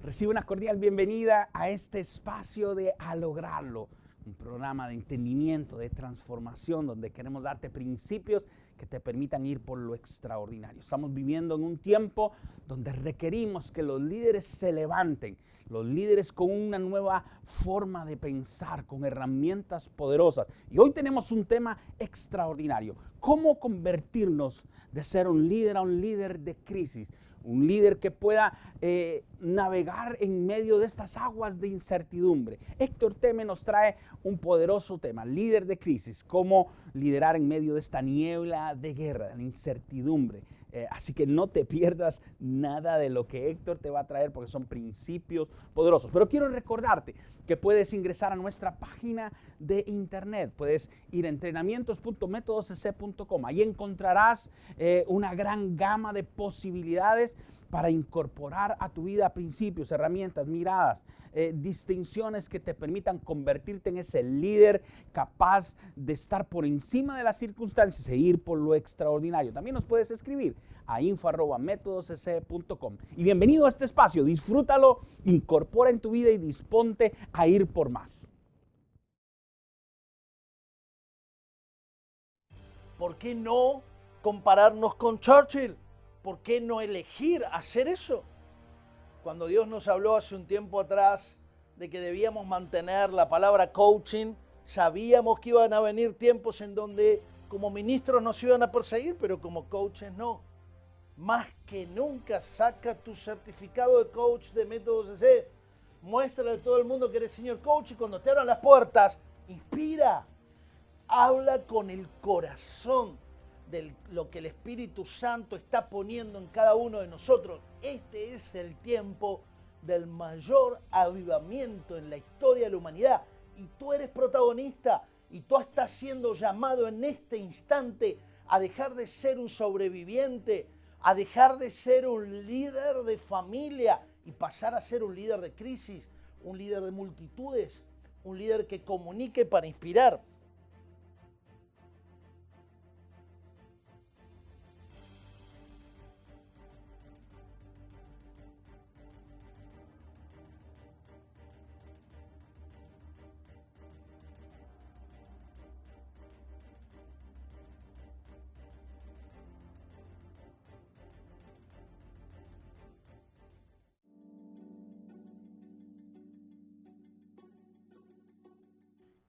Recibe una cordial bienvenida a este espacio de A Lograrlo, un programa de entendimiento, de transformación, donde queremos darte principios que te permitan ir por lo extraordinario. Estamos viviendo en un tiempo donde requerimos que los líderes se levanten, los líderes con una nueva forma de pensar, con herramientas poderosas. Y hoy tenemos un tema extraordinario: cómo convertirnos de ser un líder a un líder de crisis. Un líder que pueda navegar en medio de estas aguas de incertidumbre. Héctor Teme nos trae un poderoso tema: líder de crisis, cómo liderar en medio de esta niebla de guerra, de la incertidumbre. Así que no te pierdas nada de lo que Héctor te va a traer, porque son principios poderosos. Pero quiero recordarte que puedes ingresar a nuestra página de internet. Puedes ir a entrenamientos.metodoscc.com. Ahí encontrarás una gran gama de posibilidades para incorporar a tu vida principios, herramientas, miradas, distinciones que te permitan convertirte en ese líder capaz de estar por encima de las circunstancias e ir por lo extraordinario. También nos puedes escribir a info@metodoscc.com. Y bienvenido a este espacio. Disfrútalo, incorpora en tu vida y disponte a ir por más. ¿Por qué no compararnos con Churchill? ¿Por qué no elegir hacer eso? Cuando Dios nos habló hace un tiempo atrás de que debíamos mantener la palabra coaching, sabíamos que iban a venir tiempos en donde como ministros nos iban a perseguir, pero como coaches no. Más que nunca saca tu certificado de coach de Método CC. Muéstrale a todo el mundo que eres señor coach, y cuando te abran las puertas, inspira. Habla con el corazón de lo que el Espíritu Santo está poniendo en cada uno de nosotros. Este es el tiempo del mayor avivamiento en la historia de la humanidad. Y tú eres protagonista, y tú estás siendo llamado en este instante a dejar de ser un sobreviviente, a dejar de ser un líder de familia y pasar a ser un líder de crisis, un líder de multitudes, un líder que comunique para inspirar.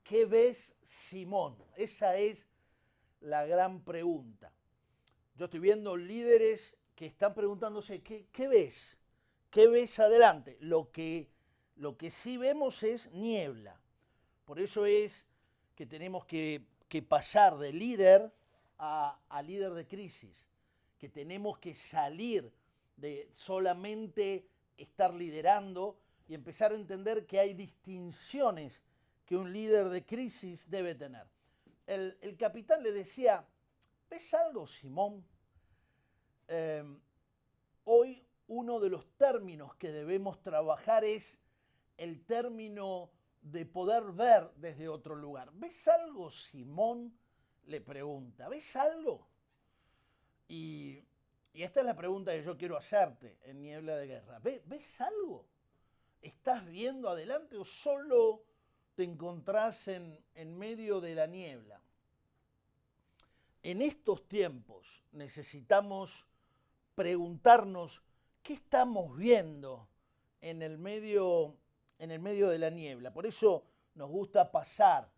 ¿Qué ves, Simón? Esa es la gran pregunta. Yo estoy viendo líderes que están preguntándose, ¿qué ves? ¿Qué ves adelante? Lo que sí vemos es niebla. Por eso es que tenemos que pasar de líder a líder de crisis, que tenemos que salir de solamente estar liderando y empezar a entender que hay distinciones que un líder de crisis debe tener. El capitán le decía, ¿ves algo, Simón? Hoy uno de los términos que debemos trabajar es el término de poder ver desde otro lugar. ¿Ves algo, Simón? Le pregunta, ¿ves algo? Y esta es la pregunta que yo quiero hacerte en Niebla de Guerra. ¿Ves algo? ¿Estás viendo adelante o solo te encontrás en medio de la niebla? En estos tiempos necesitamos preguntarnos qué estamos viendo en el medio de la niebla. Por eso nos gusta pasar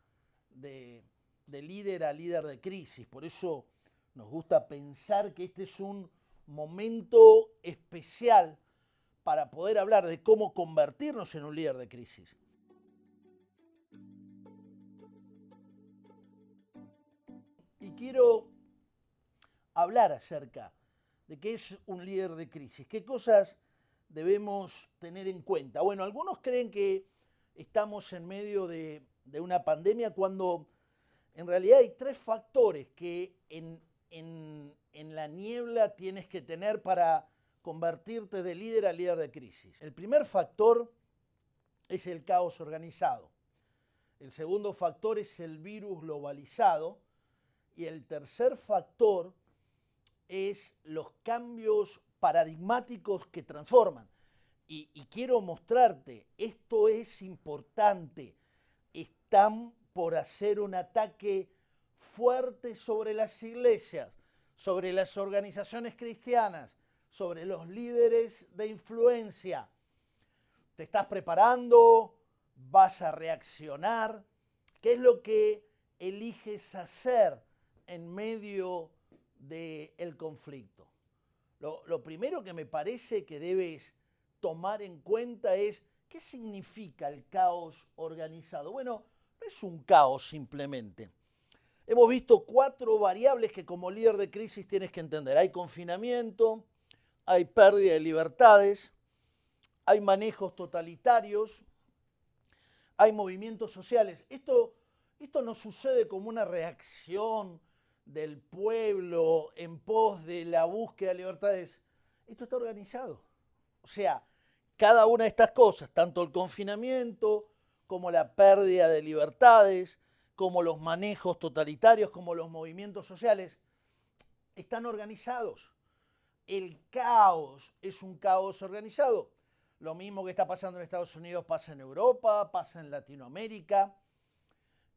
de líder a líder de crisis. Por eso nos gusta pensar que este es un momento especial para poder hablar de cómo convertirnos en un líder de crisis. Y quiero hablar acerca de qué es un líder de crisis, qué cosas debemos tener en cuenta. Bueno, algunos creen que estamos en medio de una pandemia cuando en realidad hay tres factores que en la niebla tienes que tener para convertirte de líder a líder de crisis. El primer factor es el caos organizado. El segundo factor es el virus globalizado. Y el tercer factor es los cambios paradigmáticos que transforman. y quiero mostrarte, esto es importante. Están por hacer un ataque fuerte sobre las iglesias, sobre las organizaciones cristianas, sobre los líderes de influencia. ¿Te estás preparando? ¿Vas a reaccionar? ¿Qué es lo que eliges hacer en medio del conflicto? Lo primero que me parece que debes tomar en cuenta es ¿qué significa el caos organizado? Bueno, no es un caos simplemente. Hemos visto 4 variables que como líder de crisis tienes que entender. Hay confinamiento, hay pérdida de libertades, hay manejos totalitarios, hay movimientos sociales. Esto no sucede como una reacción del pueblo en pos de la búsqueda de libertades. Esto está organizado. O sea, cada una de estas cosas, tanto el confinamiento como la pérdida de libertades, como los manejos totalitarios, como los movimientos sociales, están organizados. El caos es un caos organizado. Lo mismo que está pasando en Estados Unidos pasa en Europa, pasa en Latinoamérica,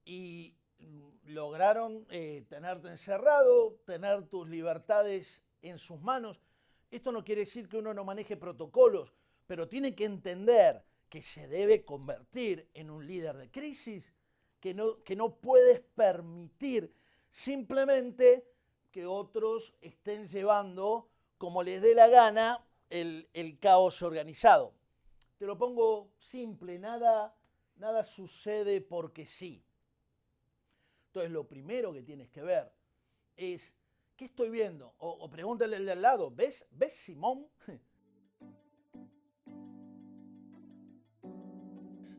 y lograron tenerte encerrado, tener tus libertades en sus manos. Esto no quiere decir que uno no maneje protocolos, pero tiene que entender que se debe convertir en un líder de crisis, que no puedes permitir simplemente que otros estén llevando como les dé la gana el caos organizado. Te lo pongo simple, nada sucede porque sí. Entonces lo primero que tienes que ver es, ¿qué estoy viendo? O pregúntale al de al lado, ¿ves Simón?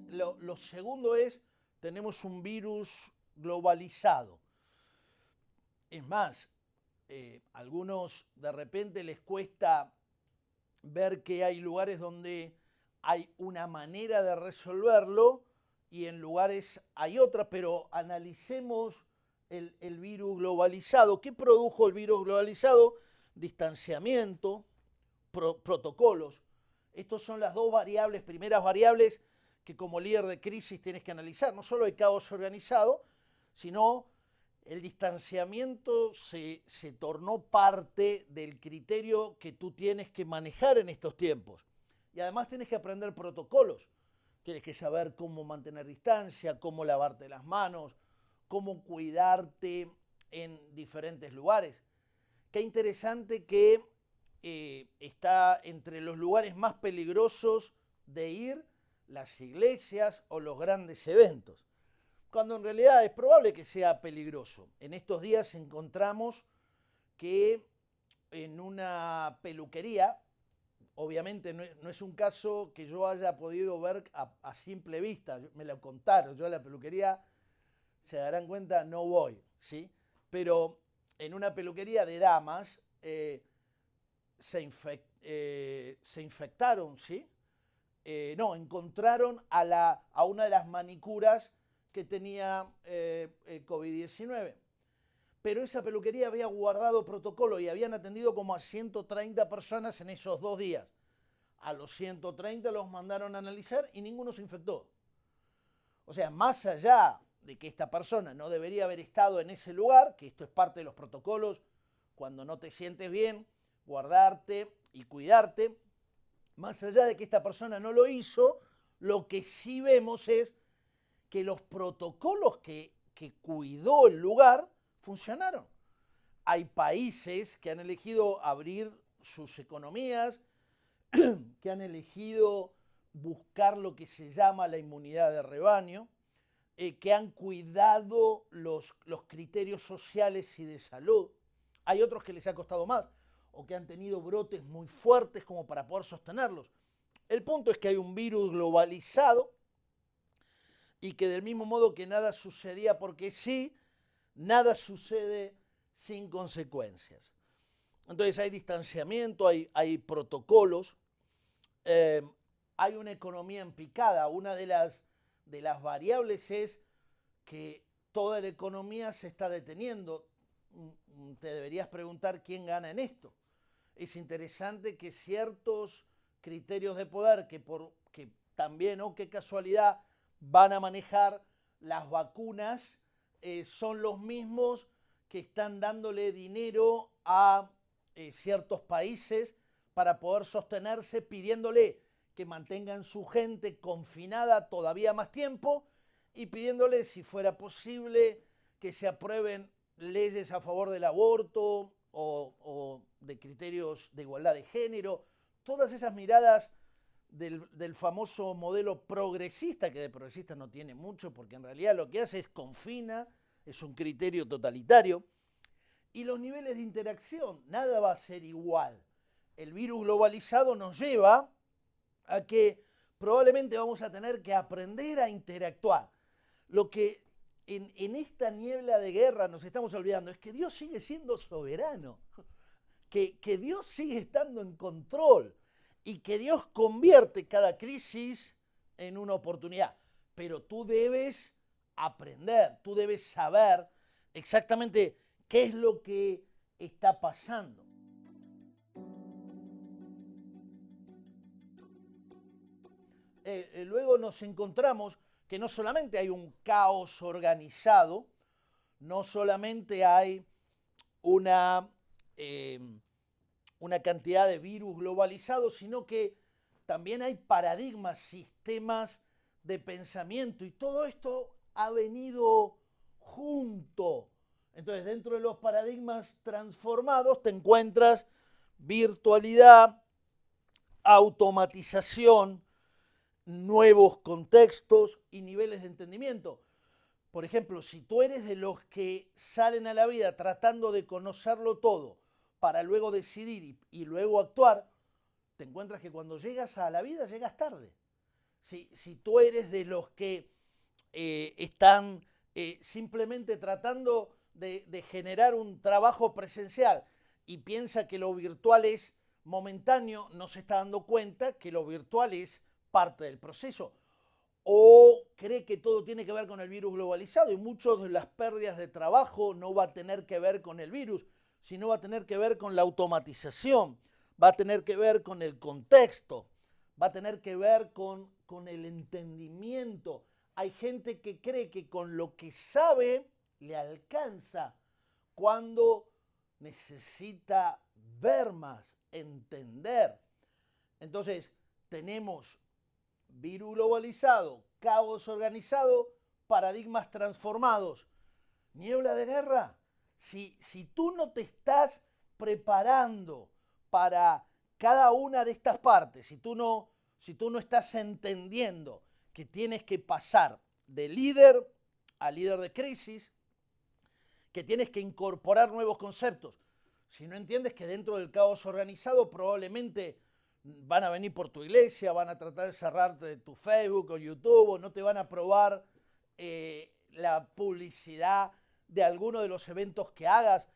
Lo segundo es, tenemos un virus globalizado. Es más, algunos de repente les cuesta ver que hay lugares donde hay una manera de resolverlo y en lugares hay otra, pero analicemos el virus globalizado. ¿Qué produjo el virus globalizado? Distanciamiento, protocolos. Estas son las 2 primeras variables que como líder de crisis tienes que analizar. No solo el caos organizado, sino el distanciamiento se tornó parte del criterio que tú tienes que manejar en estos tiempos. Y además tienes que aprender protocolos. Tienes que saber cómo mantener distancia, cómo lavarte las manos, cómo cuidarte en diferentes lugares. Qué interesante que está entre los lugares más peligrosos de ir las iglesias o los grandes eventos, cuando en realidad es probable que sea peligroso. En estos días encontramos que en una peluquería, obviamente no es un caso que yo haya podido ver a simple vista, me lo contaron, yo a la peluquería, se darán cuenta, no voy, ¿sí? Pero en una peluquería de damas se infectaron, ¿sí? Encontraron a una de las manicuras que tenía COVID-19. Pero esa peluquería había guardado protocolo y habían atendido como a 130 personas en esos 2 días. A los 130 los mandaron a analizar y ninguno se infectó. O sea, más allá de que esta persona no debería haber estado en ese lugar, que esto es parte de los protocolos, cuando no te sientes bien, guardarte y cuidarte, más allá de que esta persona no lo hizo, lo que sí vemos es que los protocolos que cuidó el lugar funcionaron. Hay países que han elegido abrir sus economías, que han elegido buscar lo que se llama la inmunidad de rebaño, que han cuidado los criterios sociales y de salud. Hay otros que les ha costado más o que han tenido brotes muy fuertes como para poder sostenerlos. El punto es que hay un virus globalizado y que del mismo modo que nada sucedía porque sí, nada sucede sin consecuencias. Entonces hay distanciamiento, hay protocolos, hay una economía en picada. Una de las variables es que toda la economía se está deteniendo. Te deberías preguntar quién gana en esto. Es interesante que ciertos criterios de poder que también, qué casualidad, van a manejar las vacunas, son los mismos que están dándole dinero a ciertos países para poder sostenerse, pidiéndole que mantengan su gente confinada todavía más tiempo y pidiéndole, si fuera posible, que se aprueben leyes a favor del aborto o de criterios de igualdad de género. Todas esas miradas del famoso modelo progresista, que de progresista no tiene mucho, porque en realidad lo que hace es confina, es un criterio totalitario. Y los niveles de interacción, nada va a ser igual. El virus globalizado nos lleva a que probablemente vamos a tener que aprender a interactuar. Lo que en esta niebla de guerra nos estamos olvidando es que Dios sigue siendo soberano, que Dios sigue estando en control y que Dios convierte cada crisis en una oportunidad. Pero tú debes aprender, tú debes saber exactamente qué es lo que está pasando. Luego nos encontramos que no solamente hay un caos organizado, no solamente hay una cantidad de virus globalizados, sino que también hay paradigmas, sistemas de pensamiento, y todo esto ha venido junto. Entonces, dentro de los paradigmas transformados te encuentras virtualidad, automatización, nuevos contextos y niveles de entendimiento. Por ejemplo, si tú eres de los que salen a la vida tratando de conocerlo todo para luego decidir y luego actuar, te encuentras que cuando llegas a la vida llegas tarde. Si tú eres de los que están simplemente tratando de generar un trabajo presencial y piensa que lo virtual es momentáneo, no se está dando cuenta que lo virtual es parte del proceso. O cree que todo tiene que ver con el virus globalizado y muchas de las pérdidas de trabajo no va a tener que ver con el virus, sino va a tener que ver con la automatización, va a tener que ver con el contexto, va a tener que ver con el entendimiento. Hay gente que cree que con lo que sabe le alcanza cuando necesita ver más, entender. Entonces, tenemos virus globalizado, caos organizado, paradigmas transformados. Niebla de guerra. Si tú no te estás preparando para cada una de estas partes, si tú no estás entendiendo que tienes que pasar de líder a líder de crisis, que tienes que incorporar nuevos conceptos, si no entiendes que dentro del caos organizado probablemente van a venir por tu iglesia, van a tratar de cerrarte de tu Facebook o YouTube, o no te van a aprobar la publicidad de alguno de los eventos que hagas,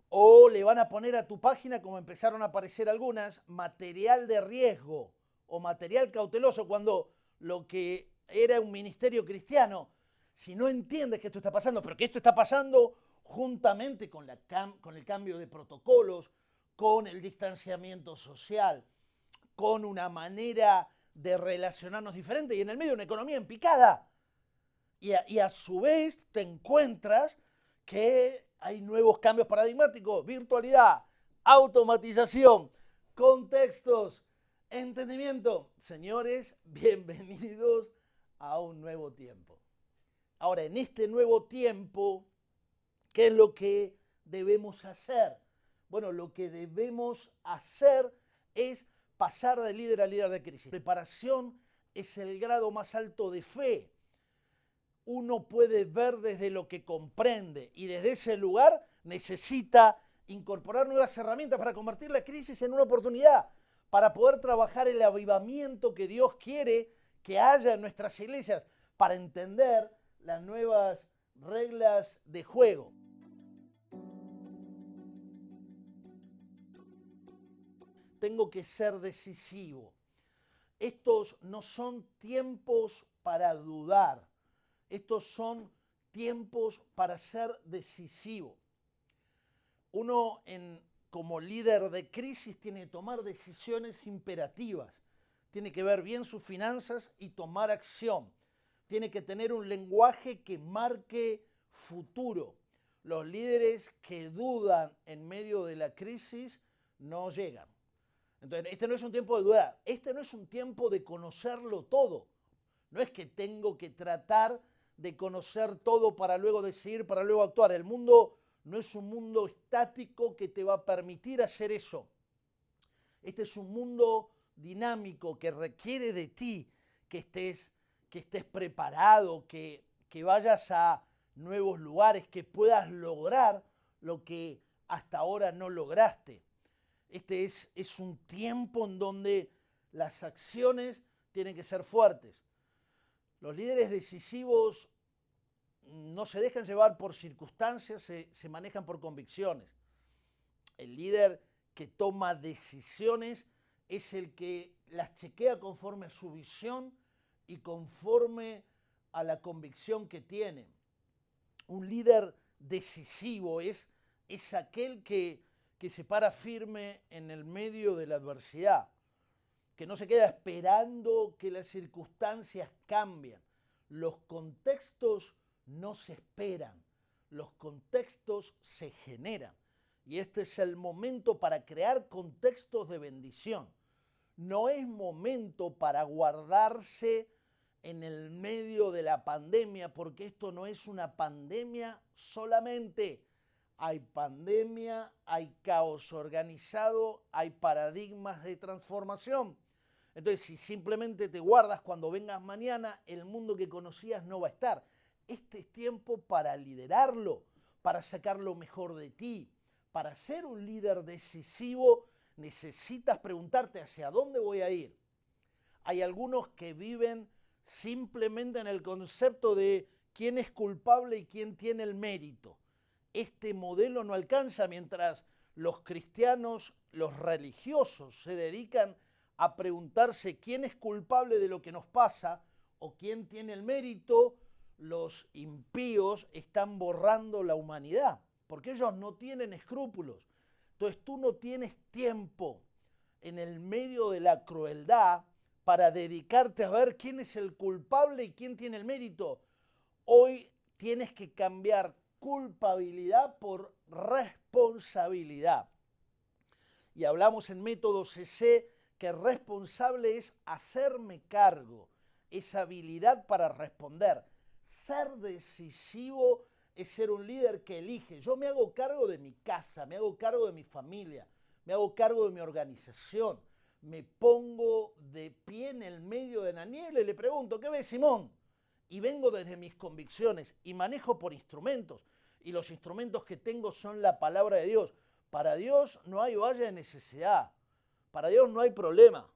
o le van a poner a tu página, como empezaron a aparecer algunas, material de riesgo o material cauteloso, cuando lo que era un ministerio cristiano, si no entiendes que esto está pasando, pero que esto está pasando juntamente con el cambio de protocolos, con el distanciamiento social, con una manera de relacionarnos diferente y en el medio una economía en picada. Y a su vez te encuentras que hay nuevos cambios paradigmáticos, virtualidad, automatización, contextos, entendimiento. Señores, bienvenidos a un nuevo tiempo. Ahora, en este nuevo tiempo, ¿qué es lo que debemos hacer? Bueno, lo que debemos hacer es pasar de líder a líder de crisis. Preparación es el grado más alto de fe. Uno puede ver desde lo que comprende y desde ese lugar necesita incorporar nuevas herramientas para convertir la crisis en una oportunidad, para poder trabajar el avivamiento que Dios quiere que haya en nuestras iglesias, para entender las nuevas reglas de juego. Tengo que ser decisivo. Estos no son tiempos para dudar. Estos son tiempos para ser decisivo. Uno como líder de crisis tiene que tomar decisiones imperativas. tiene que ver bien sus finanzas y tomar acción. Tiene que tener un lenguaje que marque futuro. Los líderes que dudan en medio de la crisis no llegan. Entonces, este no es un tiempo de dudar, este no es un tiempo de conocerlo todo. No es que tengo que tratar de conocer todo para luego decidir, para luego actuar. El mundo no es un mundo estático que te va a permitir hacer eso. Este es un mundo dinámico que requiere de ti que estés preparado, que vayas a nuevos lugares, que puedas lograr lo que hasta ahora no lograste. Este es un tiempo en donde las acciones tienen que ser fuertes. Los líderes decisivos no se dejan llevar por circunstancias, se manejan por convicciones. El líder que toma decisiones es el que las chequea conforme a su visión y conforme a la convicción que tiene. Un líder decisivo es aquel que se para firme en el medio de la adversidad, que no se queda esperando que las circunstancias cambien. Los contextos no se esperan, los contextos se generan. Y este es el momento para crear contextos de bendición. No es momento para guardarse en el medio de la pandemia, porque esto no es una pandemia solamente. Hay pandemia, hay caos organizado, hay paradigmas de transformación. Entonces, si simplemente te guardas cuando vengas mañana, el mundo que conocías no va a estar. Este es tiempo para liderarlo, para sacar lo mejor de ti. Para ser un líder decisivo, necesitas preguntarte hacia dónde voy a ir. Hay algunos que viven simplemente en el concepto de quién es culpable y quién tiene el mérito. Este modelo no alcanza mientras los cristianos, los religiosos, se dedican a preguntarse quién es culpable de lo que nos pasa o quién tiene el mérito. Los impíos están borrando la humanidad, porque ellos no tienen escrúpulos. Entonces tú no tienes tiempo en el medio de la crueldad para dedicarte a ver quién es el culpable y quién tiene el mérito. Hoy tienes que cambiar culpabilidad por responsabilidad. Y hablamos en Método CC que responsable es hacerme cargo, es habilidad para responder. Ser decisivo es ser un líder que elige. Yo me hago cargo de mi casa, me hago cargo de mi familia, me hago cargo de mi organización. Me pongo de pie en el medio de la niebla y le pregunto, ¿qué ves, Simón? Y vengo desde mis convicciones y manejo por instrumentos. Y los instrumentos que tengo son la palabra de Dios. Para Dios no hay valla de necesidad. Para Dios no hay problema.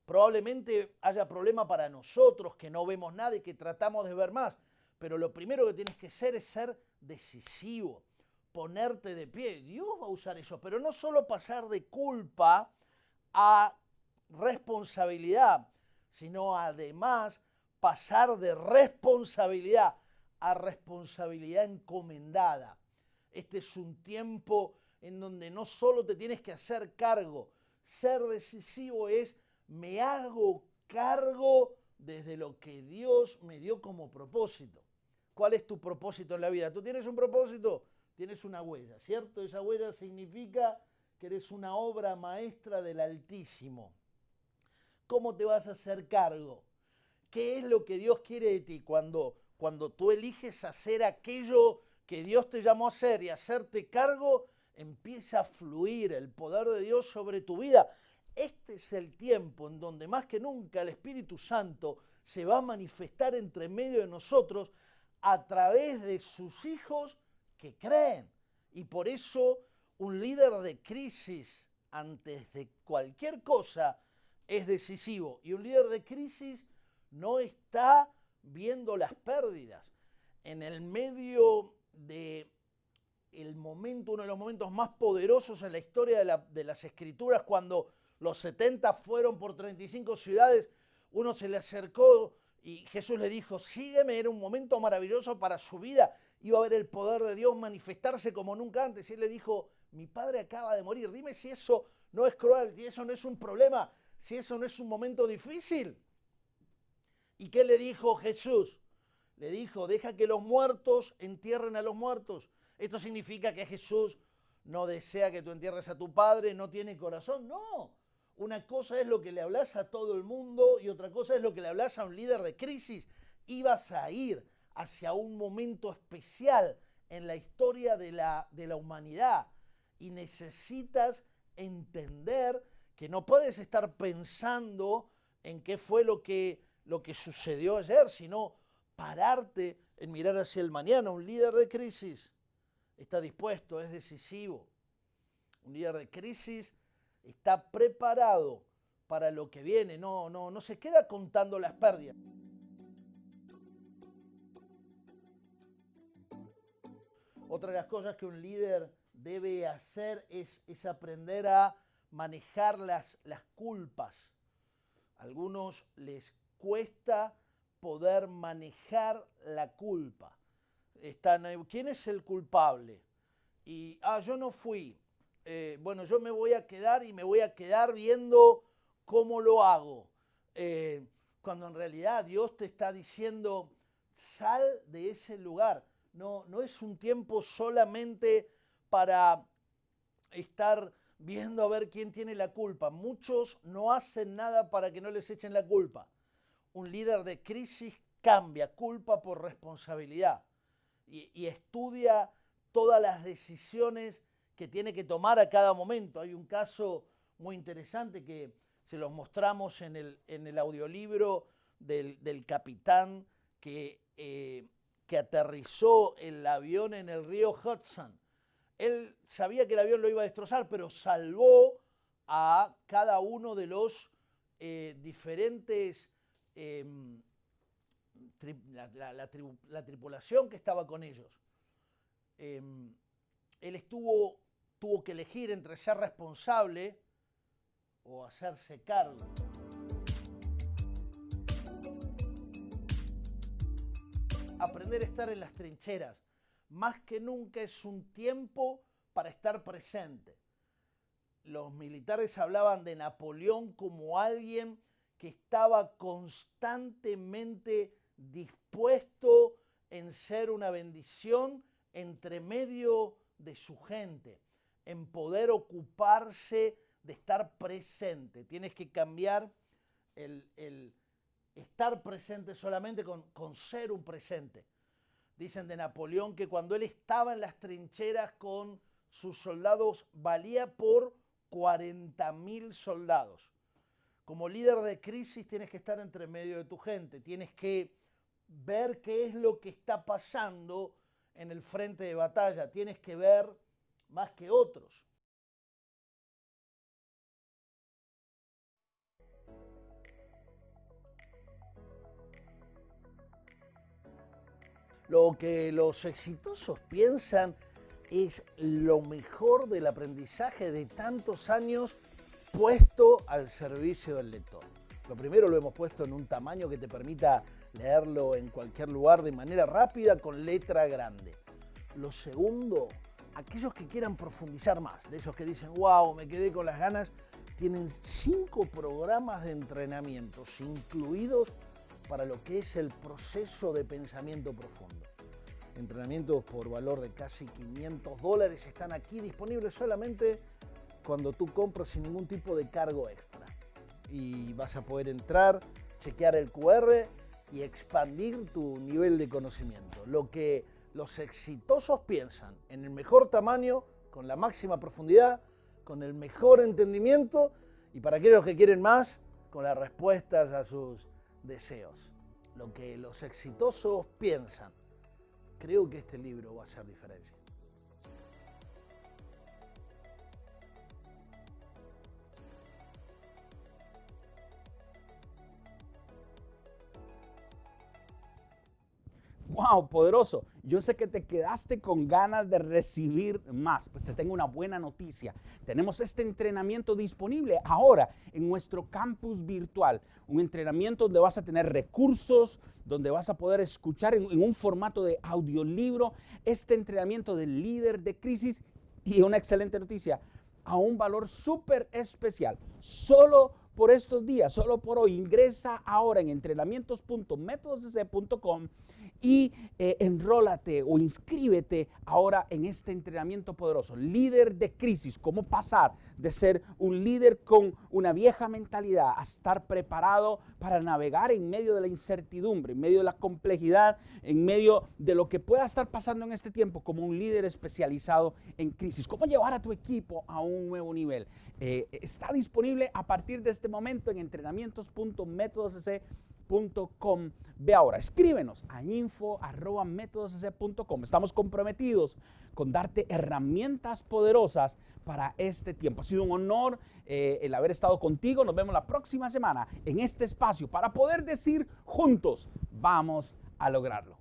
Probablemente haya problema para nosotros que no vemos nada y que tratamos de ver más. Pero lo primero que tienes que ser es ser decisivo, ponerte de pie. Dios va a usar eso, pero no solo pasar de culpa a responsabilidad, sino además pasar de responsabilidad a responsabilidad encomendada. Este es un tiempo en donde no solo te tienes que hacer cargo, ser decisivo es me hago cargo desde lo que Dios me dio como propósito. ¿Cuál es tu propósito en la vida? Tú tienes un propósito, tienes una huella, ¿cierto? Esa huella significa que eres una obra maestra del Altísimo. ¿Cómo te vas a hacer cargo? ¿Qué es lo que Dios quiere de ti cuando tú eliges hacer aquello que Dios te llamó a hacer y hacerte cargo? Empieza a fluir el poder de Dios sobre tu vida. Este es el tiempo en donde más que nunca el Espíritu Santo se va a manifestar entre medio de nosotros a través de sus hijos que creen. Y por eso un líder de crisis antes de cualquier cosa es decisivo. Y un líder de crisis no está viendo las pérdidas. En el medio de el momento, uno de los momentos más poderosos en la historia de las Escrituras, cuando los 70 fueron por 35 ciudades, uno se le acercó y Jesús le dijo, sígueme, era un momento maravilloso para su vida, iba a ver el poder de Dios manifestarse como nunca antes. Y él le dijo, mi padre acaba de morir, dime si eso no es cruel, si eso no es un problema. si eso no es un momento difícil. ¿Y qué le dijo Jesús? Le dijo, deja que los muertos entierren a los muertos. Esto significa que Jesús no desea que tú entierres a tu padre, no tiene corazón. No, una cosa es lo que le hablas a todo el mundo y otra cosa es lo que le hablas a un líder de crisis. Ibas a ir hacia un momento especial en la historia de la humanidad y necesitas entender que no puedes estar pensando en qué fue lo que sucedió ayer, sino pararte en mirar hacia el mañana. Un líder de crisis está dispuesto, es decisivo. Un líder de crisis está preparado para lo que viene, no se queda contando las pérdidas. Otra de las cosas que un líder debe hacer es aprender a manejar las culpas. A algunos les cuesta poder manejar la culpa. ¿Quién es el culpable? Y, yo no fui. Bueno, yo me voy a quedar viendo cómo lo hago. Cuando en realidad Dios te está diciendo, sal de ese lugar. No es un tiempo solamente para estar viendo a ver quién tiene la culpa. Muchos no hacen nada para que no les echen la culpa. Un líder de crisis cambia culpa por responsabilidad y estudia todas las decisiones que tiene que tomar a cada momento. Hay un caso muy interesante que se los mostramos en el audiolibro del capitán que aterrizó el avión en el río Hudson. Él sabía que el avión lo iba a destrozar, pero salvó a cada uno de los diferentes, la tripulación que estaba con ellos. Él tuvo que elegir entre ser responsable o hacerse cargo. Aprender a estar en las trincheras. Más que nunca es un tiempo para estar presente. Los militares hablaban de Napoleón como alguien que estaba constantemente dispuesto en ser una bendición entre medio de su gente, en poder ocuparse de estar presente. Tienes que cambiar el estar presente solamente con ser un presente. Dicen de Napoleón que cuando él estaba en las trincheras con sus soldados valía por 40.000 soldados. Como líder de crisis tienes que estar entre medio de tu gente, tienes que ver qué es lo que está pasando en el frente de batalla, tienes que ver más que otros. Lo que los exitosos piensan es lo mejor del aprendizaje de tantos años puesto al servicio del lector. Lo primero lo hemos puesto en un tamaño que te permita leerlo en cualquier lugar de manera rápida con letra grande. Lo segundo, aquellos que quieran profundizar más, de esos que dicen, wow, me quedé con las ganas, tienen 5 programas de entrenamientos incluidos para lo que es el proceso de pensamiento profundo. Entrenamientos por valor de casi $500 están aquí disponibles solamente cuando tú compras sin ningún tipo de cargo extra. Y vas a poder entrar, chequear el QR y expandir tu nivel de conocimiento. Lo que los exitosos piensan en el mejor tamaño, con la máxima profundidad, con el mejor entendimiento y para aquellos que quieren más, con las respuestas a sus deseos. Lo que los exitosos piensan. Creo que este libro va a hacer diferencia. ¡Wow! Poderoso. Yo sé que te quedaste con ganas de recibir más. Pues te tengo una buena noticia. Tenemos este entrenamiento disponible ahora en nuestro campus virtual. Un entrenamiento donde vas a tener recursos, donde vas a poder escuchar en un formato de audiolibro este entrenamiento del líder de crisis. Y una excelente noticia, a un valor súper especial. Solo por estos días, solo por hoy. Ingresa ahora en entrenamientos.metodoscc.com y enrólate o inscríbete ahora en este entrenamiento poderoso. Líder de crisis, cómo pasar de ser un líder con una vieja mentalidad a estar preparado para navegar en medio de la incertidumbre, en medio de la complejidad, en medio de lo que pueda estar pasando en este tiempo como un líder especializado en crisis. Cómo llevar a tu equipo a un nuevo nivel. Está disponible a partir de este momento en entrenamientos.metodoscc.com. Ve ahora, escríbenos a info@metodoscc.com. Estamos comprometidos con darte herramientas poderosas para este tiempo. Ha sido un honor el haber estado contigo. Nos vemos la próxima semana en este espacio para poder decir juntos, vamos a lograrlo.